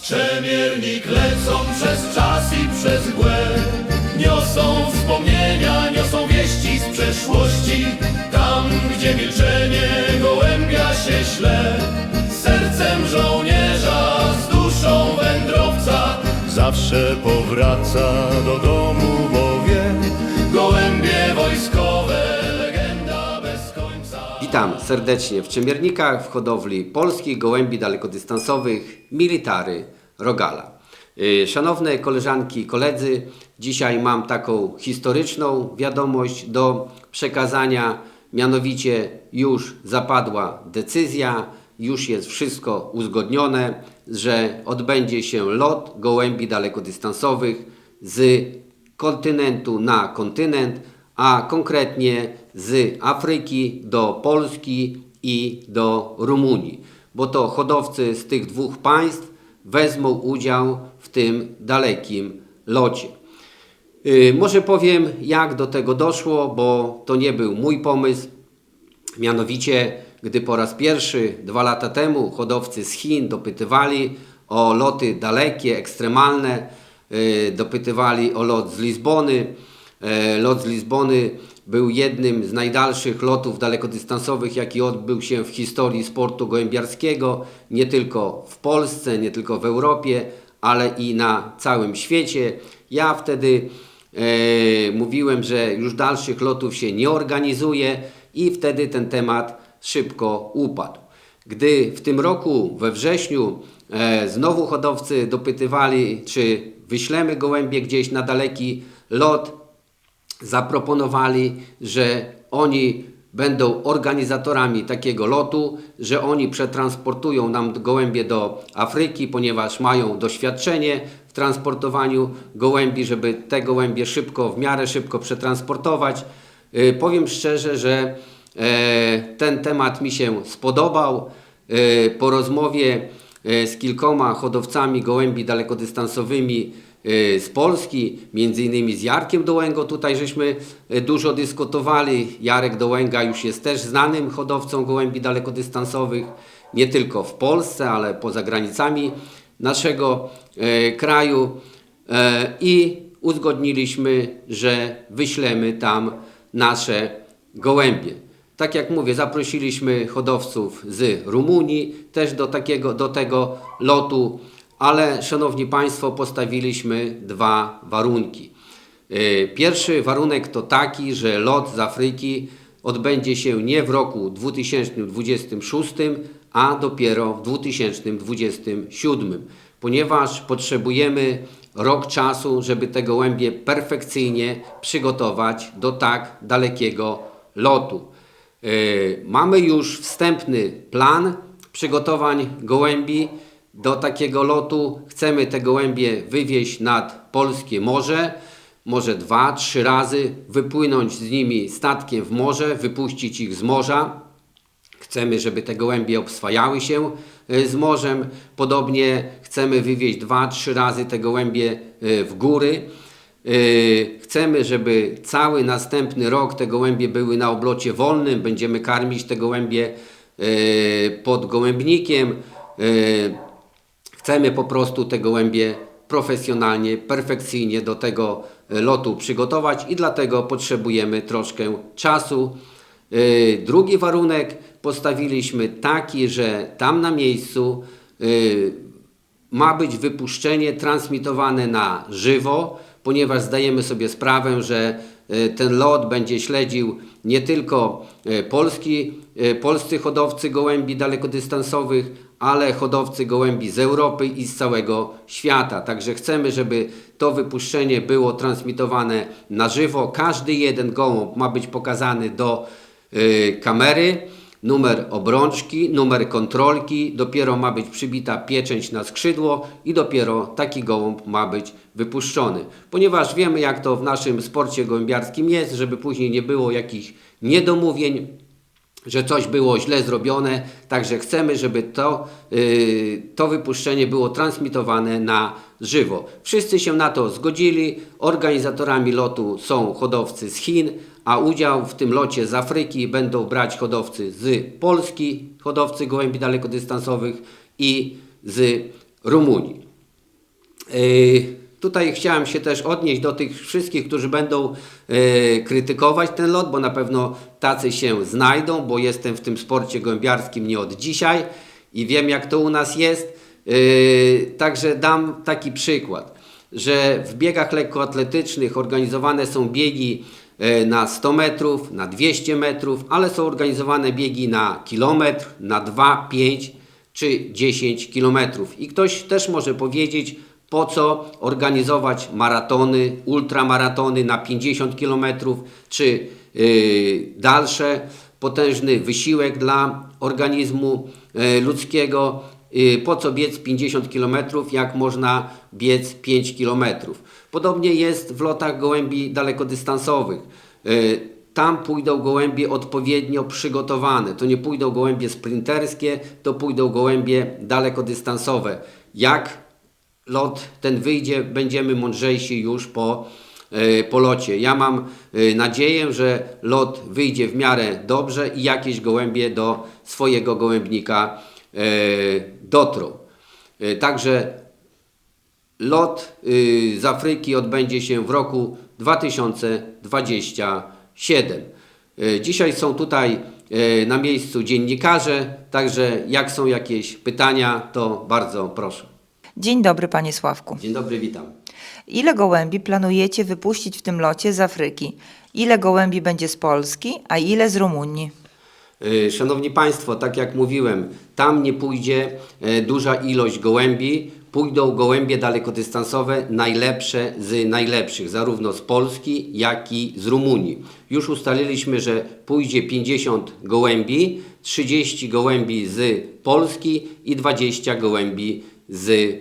Przemiernik lecą przez czas i przez mgłę, niosą wspomnienia, niosą wieści z przeszłości. Tam, gdzie milczenie gołębia się śle, sercem żołnierza, z duszą wędrowca, zawsze powraca do domu, bo wie, gołębie wojskowe, legenda bez końca. Witam serdecznie w Przemiernikach, w hodowli polskich gołębi dalekodystansowych Military Rogala. Szanowne koleżanki i koledzy, dzisiaj mam taką historyczną wiadomość do przekazania. Mianowicie już zapadła decyzja, już jest wszystko uzgodnione, że odbędzie się lot gołębi dalekodystansowych z kontynentu na kontynent, a konkretnie z Afryki do Polski i do Rumunii, bo to hodowcy z tych dwóch państw wezmą udział w tym dalekim locie. Może powiem, jak do tego doszło, bo to nie był mój pomysł. Mianowicie, gdy po raz pierwszy 2 lata temu hodowcy z Chin dopytywali o loty dalekie, ekstremalne, dopytywali o lot z Lizbony. Lot z Lizbony był jednym z najdalszych lotów dalekodystansowych, jaki odbył się w historii sportu gołębiarskiego, nie tylko w Polsce, nie tylko w Europie, ale i na całym świecie. Ja wtedy mówiłem, że już dalszych lotów się nie organizuje i wtedy ten temat szybko upadł. Gdy w tym roku we wrześniu znowu hodowcy dopytywali, czy wyślemy gołębie gdzieś na daleki lot, zaproponowali, że oni będą organizatorami takiego lotu, że oni przetransportują nam gołębie do Afryki, ponieważ mają doświadczenie w transportowaniu gołębi, żeby te gołębie w miarę szybko przetransportować. Powiem szczerze, że ten temat mi się spodobał. Po rozmowie z kilkoma hodowcami gołębi dalekodystansowymi z Polski, między innymi z Jarkiem Dołęgą, tutaj żeśmy dużo dyskutowali. Jarek Dołęga już jest też znanym hodowcą gołębi dalekodystansowych, nie tylko w Polsce, ale poza granicami naszego kraju i uzgodniliśmy, że wyślemy tam nasze gołębie. Tak jak mówię, zaprosiliśmy hodowców z Rumunii też do tego lotu, ale szanowni Państwo, postawiliśmy 2 warunki. Pierwszy warunek to taki, że lot z Afryki odbędzie się nie w roku 2026, a dopiero w 2027, ponieważ potrzebujemy rok czasu, żeby te gołębie perfekcyjnie przygotować do tak dalekiego lotu. Mamy już wstępny plan przygotowań gołębi do takiego lotu. Chcemy te gołębie wywieźć nad polskie morze, może 2-3 razy, wypłynąć z nimi statkiem w morze, wypuścić ich z morza. Chcemy, żeby te gołębie obswajały się z morzem. Podobnie chcemy wywieźć 2-3 razy te gołębie w góry. Chcemy, żeby cały następny rok te gołębie były na oblocie wolnym. Będziemy karmić te gołębie pod gołębnikiem. Chcemy po prostu te gołębie profesjonalnie, perfekcyjnie do tego lotu przygotować i dlatego potrzebujemy troszkę czasu. Drugi warunek postawiliśmy taki, że tam na miejscu ma być wypuszczenie transmitowane na żywo, ponieważ zdajemy sobie sprawę, że ten lot będzie śledził nie tylko polscy hodowcy gołębi dalekodystansowych, ale hodowcy gołębi z Europy i z całego świata. Także chcemy, żeby to wypuszczenie było transmitowane na żywo. Każdy jeden gołąb ma być pokazany do kamery, numer obrączki, numer kontrolki, dopiero ma być przybita pieczęć na skrzydło i dopiero taki gołąb ma być wypuszczony. Ponieważ wiemy, jak to w naszym sporcie gołębiarskim jest, żeby później nie było jakichś niedomówień, że coś było źle zrobione, także chcemy, żeby to wypuszczenie było transmitowane na żywo. Wszyscy się na to zgodzili, organizatorami lotu są hodowcy z Chin, a udział w tym locie z Afryki będą brać hodowcy z Polski, hodowcy gołębi dalekodystansowych i z Rumunii. Tutaj chciałem się też odnieść do tych wszystkich, którzy będą krytykować ten lot, bo na pewno tacy się znajdą, bo jestem w tym sporcie gołębiarskim nie od dzisiaj i wiem, jak to u nas jest. Także dam taki przykład, że w biegach lekkoatletycznych organizowane są biegi na 100 metrów, na 200 metrów, ale są organizowane biegi na kilometr, na 2, 5 czy 10 kilometrów. I ktoś też może powiedzieć, po co organizować maratony, ultramaratony na 50 kilometrów, czy dalsze, potężny wysiłek dla organizmu ludzkiego. Po co biec 50 km, jak można biec 5 km. Podobnie jest w lotach gołębi dalekodystansowych. Tam pójdą gołębie odpowiednio przygotowane. To nie pójdą gołębie sprinterskie, to pójdą gołębie dalekodystansowe. Jak lot ten wyjdzie, będziemy mądrzejsi już po locie. Ja mam nadzieję, że lot wyjdzie w miarę dobrze i jakieś gołębie do swojego gołębnika dotrą. Także lot z Afryki odbędzie się w roku 2027. Dzisiaj są tutaj na miejscu dziennikarze, także jak są jakieś pytania, to bardzo proszę. Dzień dobry, panie Sławku. Dzień dobry, witam. Ile gołębi planujecie wypuścić w tym locie z Afryki? Ile gołębi będzie z Polski, a ile z Rumunii? Szanowni Państwo, tak jak mówiłem, tam nie pójdzie duża ilość gołębi, pójdą gołębie dalekodystansowe najlepsze z najlepszych, zarówno z Polski, jak i z Rumunii. Już ustaliliśmy, że pójdzie 50 gołębi, 30 gołębi z Polski i 20 gołębi z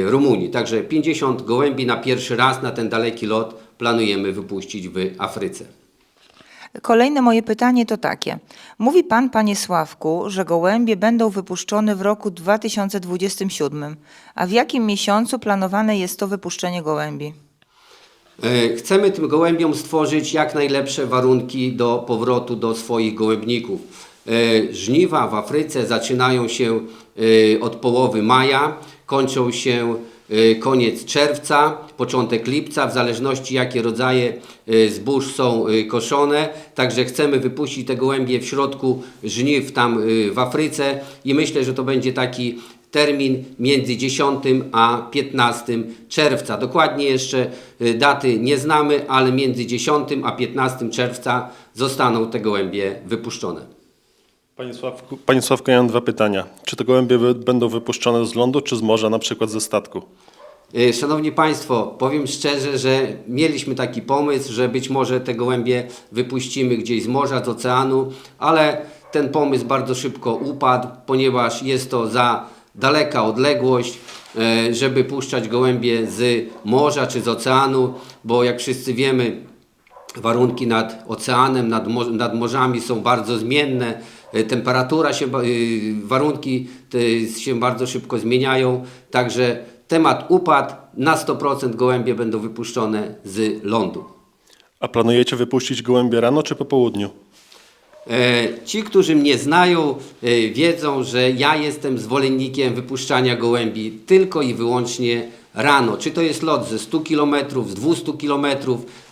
Rumunii. Także 50 gołębi na pierwszy raz na ten daleki lot planujemy wypuścić w Afryce. Kolejne moje pytanie to takie. Mówi pan, panie Sławku, że gołębie będą wypuszczone w roku 2027. A w jakim miesiącu planowane jest to wypuszczenie gołębi? Chcemy tym gołębiom stworzyć jak najlepsze warunki do powrotu do swoich gołębników. Żniwa w Afryce zaczynają się od połowy maja, kończą się koniec czerwca, początek lipca, w zależności jakie rodzaje zbóż są koszone. Także chcemy wypuścić te gołębie w środku żniw tam w Afryce i myślę, że to będzie taki termin między 10 a 15 czerwca. Dokładnie jeszcze daty nie znamy, ale między 10 a 15 czerwca zostaną te gołębie wypuszczone. Panie Sławku, ja mam dwa pytania. Czy te gołębie będą wypuszczone z lądu, czy z morza, na przykład ze statku? Szanowni Państwo, powiem szczerze, że mieliśmy taki pomysł, że być może te gołębie wypuścimy gdzieś z morza, z oceanu, ale ten pomysł bardzo szybko upadł, ponieważ jest to za daleka odległość, żeby puszczać gołębie z morza czy z oceanu, bo jak wszyscy wiemy, warunki nad oceanem, nad morzami są bardzo zmienne, temperatura się, warunki się bardzo szybko zmieniają, także temat upadł, na 100% gołębie będą wypuszczone z lądu. A planujecie wypuścić gołębie rano czy po południu? Ci, którzy mnie znają, wiedzą, że ja jestem zwolennikiem wypuszczania gołębi tylko i wyłącznie rano. Czy to jest lot ze 100 km, z 200 km,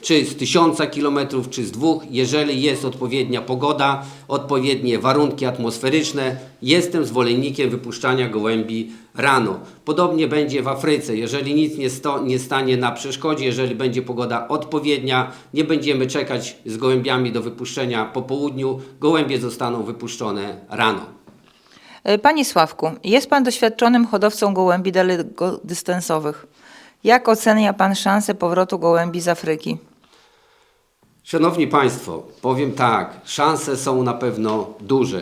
czy z 1000 km, czy z 2, jeżeli jest odpowiednia pogoda, odpowiednie warunki atmosferyczne, jestem zwolennikiem wypuszczania gołębi rano. Podobnie będzie w Afryce. Jeżeli nic nie stanie na przeszkodzie, jeżeli będzie pogoda odpowiednia, nie będziemy czekać z gołębiami do wypuszczenia po południu, gołębie zostaną wypuszczone rano. Panie Sławku, jest pan doświadczonym hodowcą gołębi dalekodystansowych. Jak ocenia pan szansę powrotu gołębi z Afryki? Szanowni Państwo, powiem tak, szanse są na pewno duże.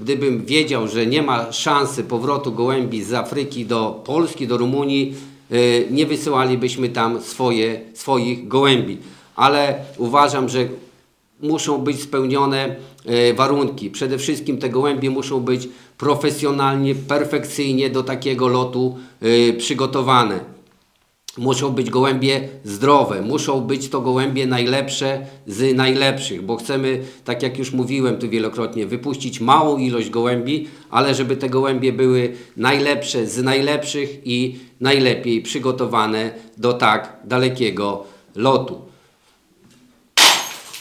Gdybym wiedział, że nie ma szansy powrotu gołębi z Afryki do Polski, do Rumunii, nie wysyłalibyśmy tam swoich gołębi. Ale uważam, że muszą być spełnione warunki. Przede wszystkim te gołębie muszą być profesjonalnie, perfekcyjnie do takiego lotu przygotowane. muszą być gołębie zdrowe, muszą być to gołębie najlepsze z najlepszych, bo chcemy, tak jak już mówiłem tu wielokrotnie, wypuścić małą ilość gołębi, ale żeby te gołębie były najlepsze z najlepszych i najlepiej przygotowane do tak dalekiego lotu.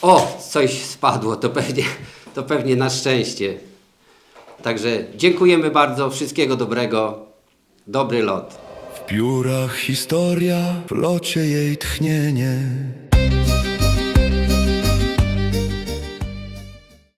O, coś spadło, to pewnie na szczęście. Także dziękujemy bardzo, wszystkiego dobrego, dobry lot. W piórach historia, w locie jej tchnienie.